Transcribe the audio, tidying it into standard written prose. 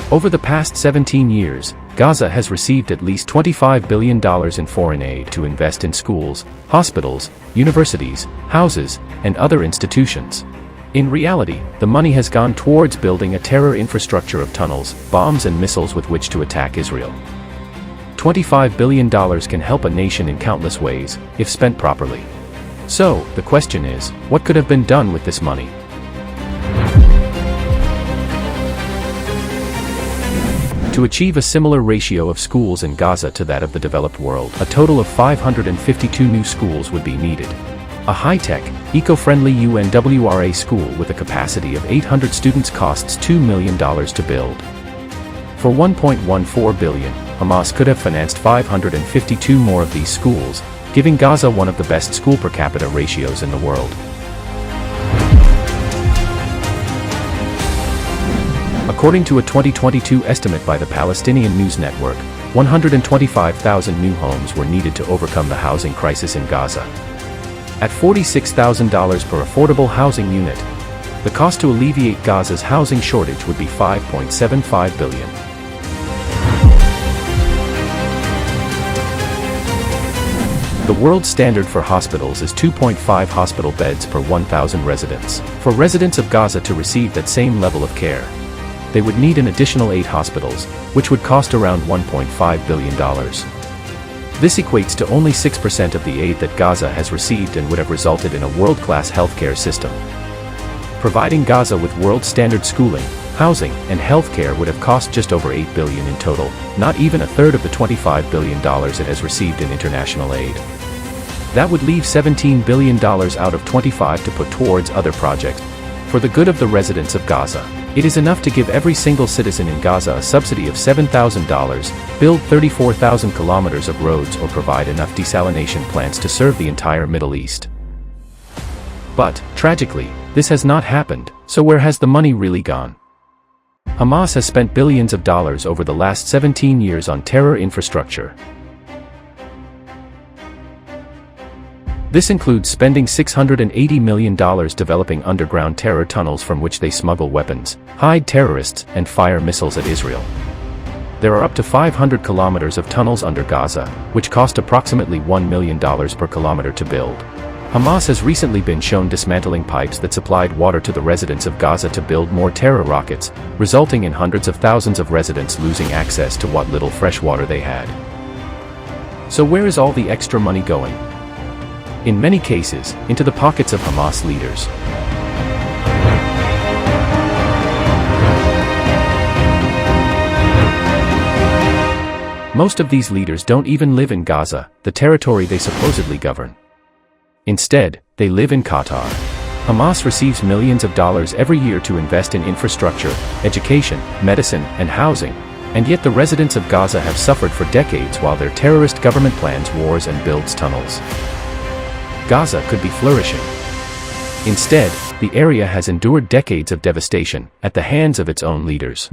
Over the past 17 years, Gaza has received at least $25 billion in foreign aid to invest in schools, hospitals, universities, houses, and other institutions. In reality, the money has gone towards building a terror infrastructure of tunnels, bombs and missiles with which to attack Israel. $25 billion can help a nation in countless ways, if spent properly. So, the question is, what could have been done with this money? To achieve a similar ratio of schools in Gaza to that of the developed world, a total of 552 new schools would be needed. A high-tech, eco-friendly UNWRA school with a capacity of 800 students costs $2 million to build. For $1.14 billion, Hamas could have financed 552 more of these schools, giving Gaza one of the best school per capita ratios in the world. According to a 2022 estimate by the Palestinian news network, 125,000 new homes were needed to overcome the housing crisis in Gaza. At $46,000 per affordable housing unit, the cost to alleviate Gaza's housing shortage would be $5.75 billion. The world standard for hospitals is 2.5 hospital beds per 1,000 residents. For residents of Gaza to receive that same level of care, they would need an additional 8 hospitals, which would cost around $1.5 billion. This equates to only 6% of the aid that Gaza has received and would have resulted in a world-class healthcare system. Providing Gaza with world-standard schooling, housing, and healthcare would have cost just over $8 billion in total, not even a third of the $25 billion it has received in international aid. That would leave $17 billion out of 25 to put towards other projects. For the good of the residents of Gaza, it is enough to give every single citizen in Gaza a subsidy of $7,000, build 34,000 kilometers of roads, or provide enough desalination plants to serve the entire Middle East. But, tragically, this has not happened, so where has the money really gone? Hamas has spent billions of dollars over the last 17 years on terror infrastructure. This includes spending $680 million developing underground terror tunnels from which they smuggle weapons, hide terrorists, and fire missiles at Israel. There are up to 500 kilometers of tunnels under Gaza, which cost approximately $1 million per kilometer to build. Hamas has recently been shown dismantling pipes that supplied water to the residents of Gaza to build more terror rockets, resulting in hundreds of thousands of residents losing access to what little fresh water they had. So where is all the extra money going? In many cases, into the pockets of Hamas leaders. Most of these leaders don't even live in Gaza, the territory they supposedly govern. Instead, they live in Qatar. Hamas receives millions of dollars every year to invest in infrastructure, education, medicine, and housing, and yet the residents of Gaza have suffered for decades while their terrorist government plans wars and builds tunnels. Gaza could be flourishing. Instead, the area has endured decades of devastation at the hands of its own leaders.